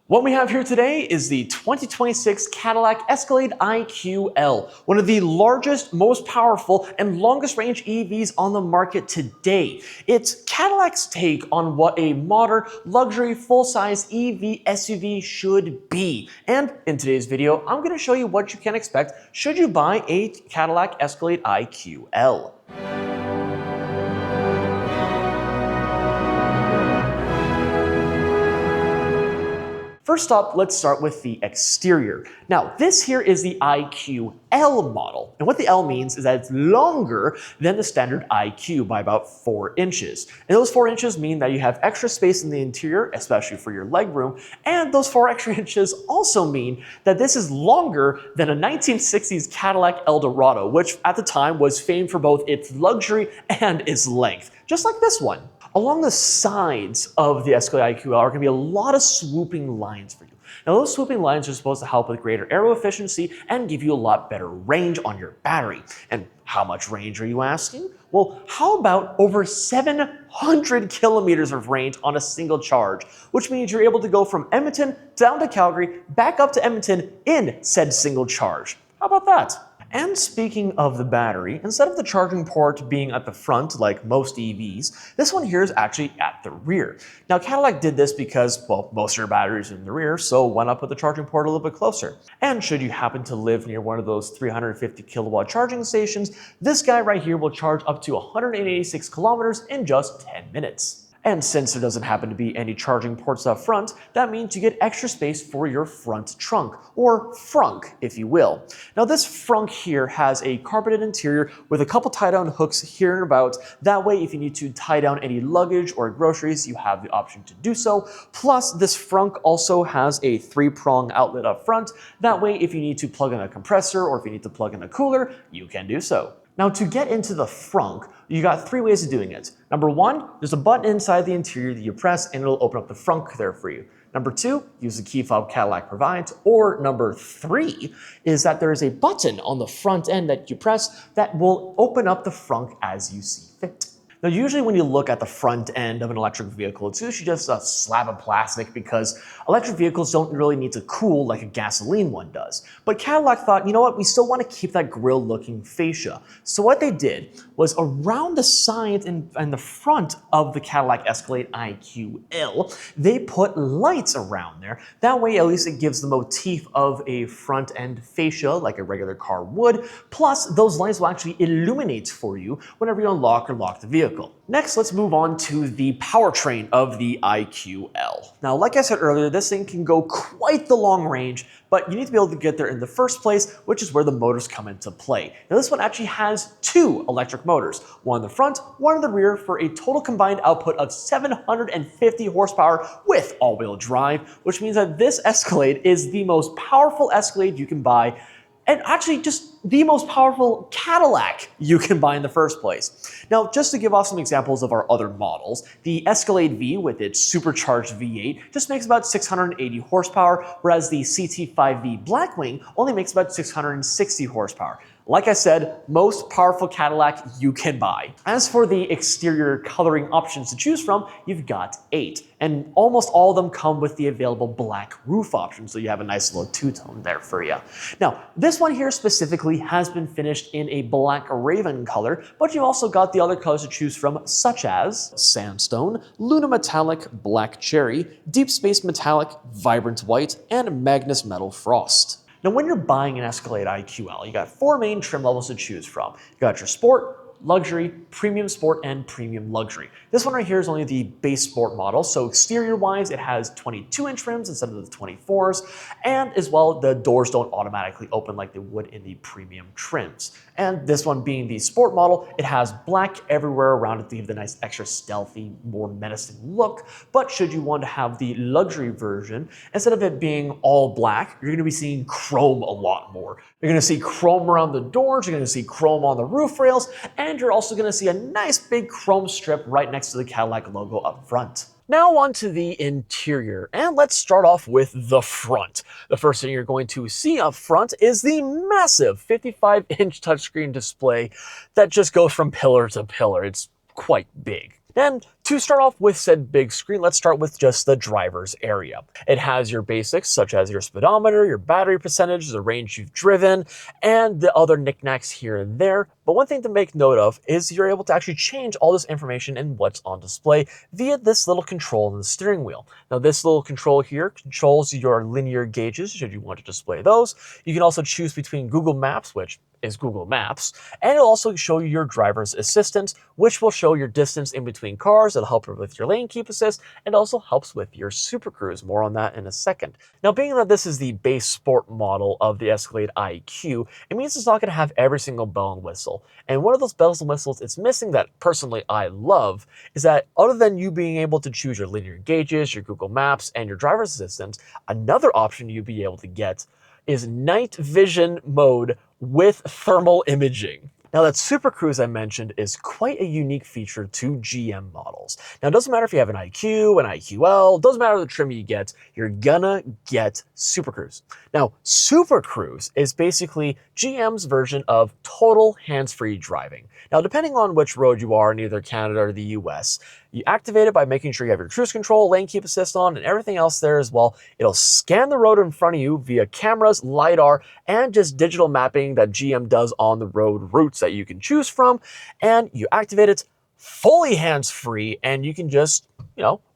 What we have here today is the 2026 Cadillac Escalade IQ, one of the largest, most powerful, and longest range EVs on the market today. It's Cadillac's take on what a modern, luxury, full-size EV SUV should be. And in today's video, I'm going to show you what you can expect should you buy a Cadillac Escalade IQ. First up, let's start with the exterior. Now, this here is the IQ-L model. And what the L means is that it's longer than the standard IQ by about 4 inches. And those 4 inches mean that you have extra space in the interior, especially for your legroom. And those 4 extra inches also mean that this is longer than a 1960s Cadillac Eldorado, which at the time was famed for both its luxury and its length, just like this one. Along the sides of the Escalade IQ are going to be a lot of swooping lines for you. Now, those swooping lines are supposed to help with greater aero efficiency and give you a lot better range on your battery. And how much range are you asking? Well, how about over 700 kilometers of range on a single charge, which means you're able to go from Edmonton down to Calgary, back up to Edmonton in said single charge. How about that? And speaking of the battery, instead of the charging port being at the front like most EVs, this one here is actually at the rear. Now, Cadillac did this because, well, most of your batteries are in the rear, so why not put the charging port a little bit closer? And should you happen to live near one of those 350 kilowatt charging stations, this guy right here will charge up to 186 kilometers in just 10 minutes. And since there doesn't happen to be any charging ports up front, that means you get extra space for your front trunk, or frunk, if you will. Now, this frunk here has a carpeted interior with a couple tie-down hooks here and about. That way, if you need to tie down any luggage or groceries, you have the option to do so. Plus, this frunk also has a 3-prong outlet up front. That way, if you need to plug in a compressor or if you need to plug in a cooler, you can do so. Now, to get into the frunk, you got 3 ways of doing it. Number 1, there's a button inside the interior that you press and it'll open up the frunk there for you. Number 2, use the key fob Cadillac provides. Or number 3 is that there is a button on the front end that you press that will open up the frunk as you see fit. Now, usually when you look at the front end of an electric vehicle, it's usually just a slab of plastic because electric vehicles don't really need to cool like a gasoline one does. But Cadillac thought, you know what, we still want to keep that grille-looking fascia. So what they did was around the sides and the front of the Cadillac Escalade IQ-L, they put lights around there. That way, at least it gives the motif of a front-end fascia like a regular car would. Plus, those lights will actually illuminate for you whenever you unlock or lock the vehicle. Next, let's move on to the powertrain of the IQ-L. Now, like I said earlier, this thing can go quite the long range, but you need to be able to get there in the first place, which is where the motors come into play. Now, this one actually has 2 electric motors, one in the front, one in the rear, for a total combined output of 750 horsepower with all-wheel drive, which means that this Escalade is the most powerful Escalade you can buy, and actually just the most powerful Cadillac you can buy in the first place. Now, just to give off some examples of our other models, the Escalade V with its supercharged V8 just makes about 680 horsepower, whereas the CT5V Blackwing only makes about 660 horsepower. Like I said, most powerful Cadillac you can buy. As for the exterior coloring options to choose from, you've got 8. And almost all of them come with the available black roof option, so you have a nice little two-tone there for you. Now, this one here specifically has been finished in a black raven color, but you also got the other colors to choose from, such as sandstone, Luna Metallic, black cherry, deep space metallic, vibrant white, and Magnus metal frost. Now, when you're buying an Escalade IQ-L, you got 4 main trim levels to choose from. You got your Sport, Luxury, Premium Sport, and Premium Luxury. This one right here is only the base Sport model, so exterior-wise, it has 22-inch rims instead of the 24s, and as well, the doors don't automatically open like they would in the premium trims. And this one being the Sport model, it has black everywhere around it to give the nice extra stealthy, more menacing look. But should you want to have the luxury version, instead of it being all black, you're going to be seeing chrome a lot more. You're going to see chrome around the doors, you're going to see chrome on the roof rails, and you're also going to see a nice big chrome strip right next to the Cadillac logo up front. Now onto the interior, and let's start off with the front. The first thing you're going to see up front is the massive 55-inch touchscreen display that just goes from pillar to pillar. It's quite big. And To start off with said big screen, let's start with just the driver's area. It has your basics such as your speedometer, your battery percentage, the range you've driven, and the other knickknacks here and there. But one thing to make note of is you're able to actually change all this information and what's on display via this little control in the steering wheel. Now this little control here controls your linear gauges should you want to display those. You can also choose between Google Maps, which is Google Maps, and it'll also show you your driver's assistant, which will show your distance in between cars. It'll help with your lane keep assist and also helps with your Super Cruise. More on that in a second. Now, being that this is the base sport model of the Escalade IQ, it means it's not going to have every single bell and whistle. And one of those bells and whistles it's missing that personally I love is that other than you being able to choose your linear gauges, your Google Maps, and your driver's assistant, another option you'll be able to get is night vision mode with thermal imaging. Now that Super Cruise I mentioned is quite a unique feature to GM models. Now it doesn't matter if you have an IQ, an IQL, doesn't matter the trim you get, you're gonna get Super Cruise. Now Super Cruise is basically GM's version of total hands-free driving. Now depending on which road you are in either Canada or the US, you activate it by making sure you have your cruise control, lane keep assist on, and everything else there as well. It'll scan the road in front of you via cameras, LiDAR, and just digital mapping that GM does on the road routes that you can choose from. And you activate it fully hands-free, and you can just,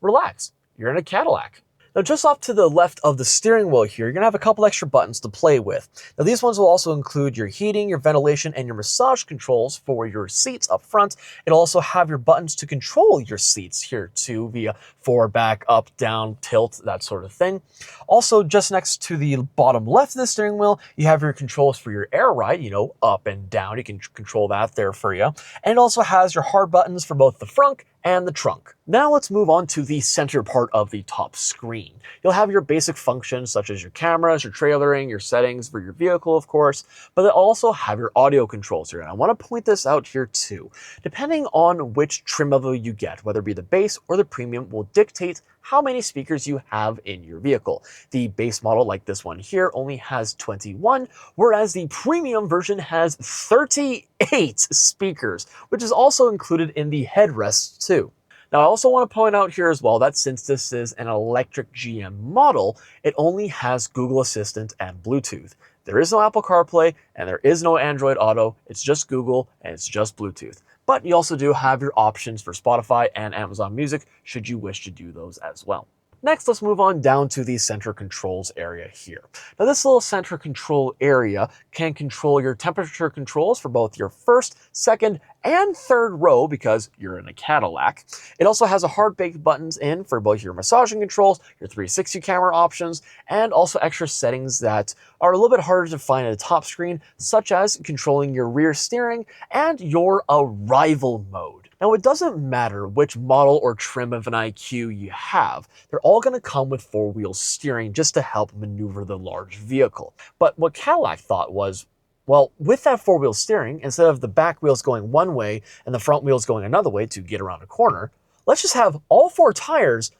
relax. You're in a Cadillac. Now, just off to the left of the steering wheel here, you're gonna have a couple extra buttons to play with. Now, these ones will also include your heating, your ventilation, and your massage controls for your seats up front. It'll also have your buttons to control your seats here too, via forward, back, up, down, tilt, that sort of thing. Also, just next to the bottom left of the steering wheel, you have your controls for your air ride, up and down. You can control that there for you. And it also has your hard buttons for both the front and the trunk. Now let's move on to the center part of the top screen. You'll have your basic functions such as your cameras, your trailering, your settings for your vehicle, of course, but they'll also have your audio controls here. And I want to point this out here too. Depending on which trim level you get, whether it be the base or the premium, will dictate how many speakers you have in your vehicle. The base model, like this one here, only has 21, whereas the premium version has 38 speakers, which is also included in the headrest too. Now, I also want to point out here as well that since this is an electric GM model, it only has Google Assistant and Bluetooth. There is no Apple CarPlay and there is no Android Auto. It's just Google and it's just Bluetooth. But you also do have your options for Spotify and Amazon Music should you wish to do those as well. Next, let's move on down to the center controls area here. Now, this little center control area can control your temperature controls for both your first, second, and third row because you're in a Cadillac. It also has a hard-baked buttons in for both your massaging controls, your 360 camera options, and also extra settings that are a little bit harder to find at the top screen, such as controlling your rear steering and your arrival mode. Now, it doesn't matter which model or trim of an IQ you have, they're all going to come with four-wheel steering just to help maneuver the large vehicle. But what Cadillac thought was, well, with that four-wheel steering, instead of the back wheels going one way and the front wheels going another way to get around a corner, let's just have all four tires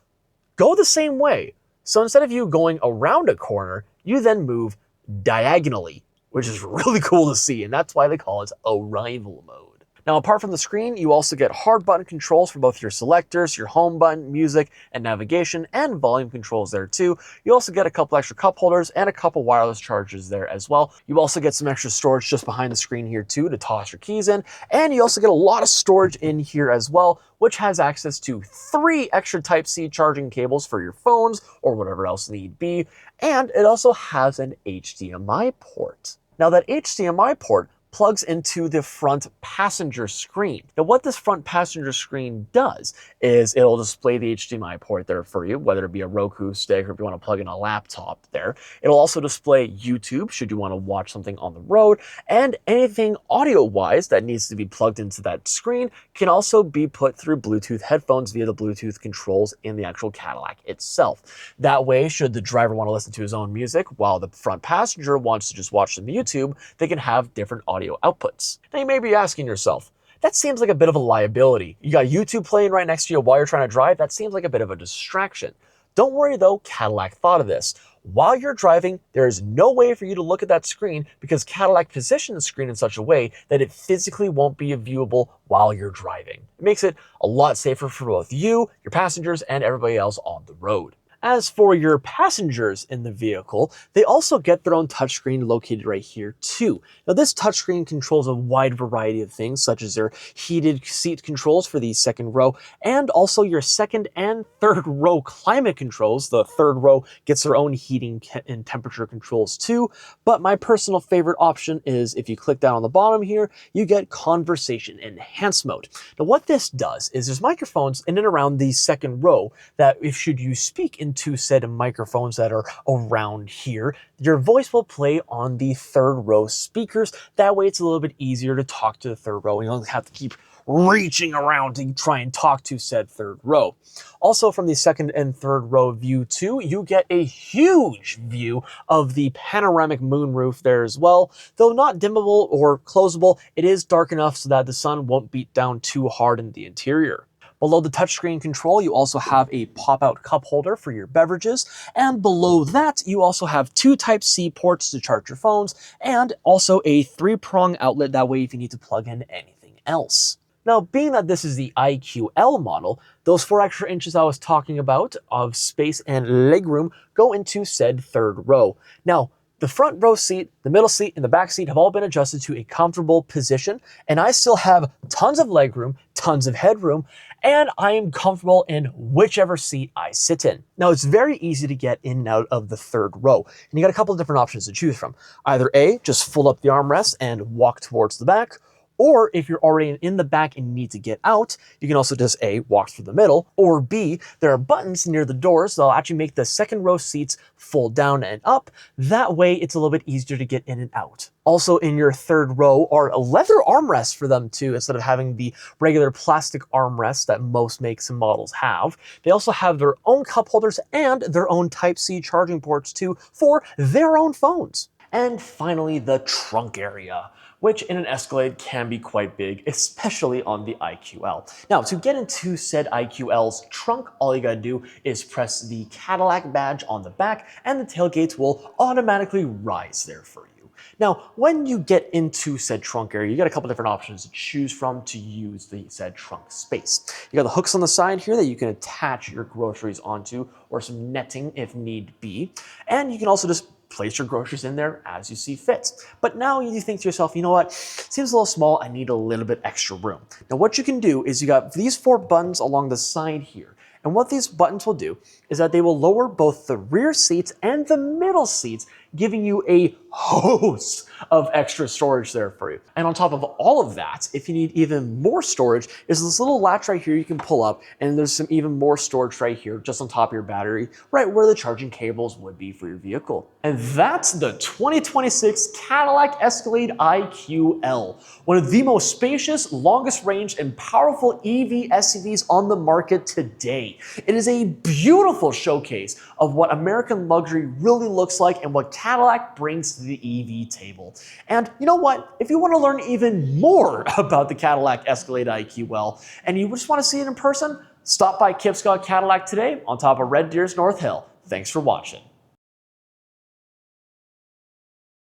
go the same way. So instead of you going around a corner, you then move diagonally, which is really cool to see, and that's why they call it arrival mode. Now, apart from the screen, you also get hard button controls for both your selectors, your home button, music, and navigation, and volume controls there too. You also get a couple extra cup holders and a couple wireless chargers there as well. You also get some extra storage just behind the screen here too to toss your keys in, and you also get a lot of storage in here as well, which has access to 3 extra Type-C charging cables for your phones or whatever else need be, and it also has an HDMI port. Now, that HDMI port plugs into the front passenger screen. Now, what this front passenger screen does is it'll display the HDMI port there for you, whether it be a Roku stick or if you want to plug in a laptop there. It'll also display YouTube should you want to watch something on the road, and anything audio-wise that needs to be plugged into that screen can also be put through Bluetooth headphones via the Bluetooth controls in the actual Cadillac itself. That way, should the driver want to listen to his own music while the front passenger wants to just watch some YouTube, they can have different audio outputs. Now, you may be asking yourself, that seems like a bit of a liability. You got YouTube playing right next to you while you're trying to drive. That seems like a bit of a distraction. Don't worry though, Cadillac thought of this. while you're driving, there is no way for you to look at that screen because Cadillac positioned the screen in such a way that it physically won't be viewable while you're driving. It makes it a lot safer for both you, your passengers, and everybody else on the road. As for your passengers in the vehicle, they also get their own touchscreen located right here too. Now this touchscreen controls a wide variety of things, such as their heated seat controls for the second row, and also your second and third row climate controls. The third row gets their own heating and temperature controls too, but my personal favorite option is if you click down on the bottom here, you get conversation enhance mode. Now what this does is there's microphones in and around the second row that if should you speak into said microphones that are around here, your voice will play on the third row speakers. That way it's a little bit easier to talk to the third row. You don't have to keep reaching around to try and talk to said third row. Also from the second and third row view too, you get a huge view of the panoramic moonroof there as well. Though not dimmable or closable, it is dark enough so that the sun won't beat down too hard in the interior. Below the touchscreen control, you also have a pop-out cup holder for your beverages, and below that, you also have two Type-C ports to charge your phones, and also a 3-prong outlet, that way if you need to plug in anything else. Now, being that this is the IQL model, those 4 extra inches I was talking about of space and legroom go into said third row. Now, the front row seat, the middle seat, and the back seat have all been adjusted to a comfortable position, and I still have tons of legroom, tons of headroom, and I am comfortable in whichever seat I sit in. Now, it's very easy to get in and out of the third row, and you got a couple of different options to choose from. Either A, just fold up the armrest and walk towards the back, or if you're already in the back and need to get out, you can also just A, walk through the middle, or B, there are buttons near the doors that'll actually make the second row seats fold down and up. That way it's a little bit easier to get in and out. Also in your third row are leather armrests for them too, instead of having the regular plastic armrests that most makes and models have. They also have their own cup holders and their own Type-C charging ports too for their own phones. And finally, the trunk area, which in an Escalade can be quite big, especially on the IQL. Now, to get into said IQL's trunk, all you gotta do is press the Cadillac badge on the back, and the tailgates will automatically rise there for you. Now, when you get into said trunk area, you got a couple different options to choose from to use the said trunk space. You got the hooks on the side here that you can attach your groceries onto, or some netting if need be. And you can also just place your groceries in there as you see fit. But now you think to yourself, you know what, seems a little small, I need a little bit extra room. Now what you can do is you got these 4 buttons along the side here. And what these buttons will do is that they will lower both the rear seats and the middle seats, giving you a host of extra storage there for you. And on top of all of that, if you need even more storage, is this little latch right here you can pull up, and there's some even more storage right here just on top of your battery, right where the charging cables would be for your vehicle. And that's the 2026 Cadillac Escalade IQL, one of the most spacious, longest range, and powerful EV SUVs on the market today. It is a beautiful showcase of what American luxury really looks like and what Cadillac brings to the EV table. And you know what? If you want to learn even more about the Cadillac Escalade IQL and you just want to see it in person, stop by Kipp Scott Cadillac today on top of Red Deer's North Hill. Thanks for watching.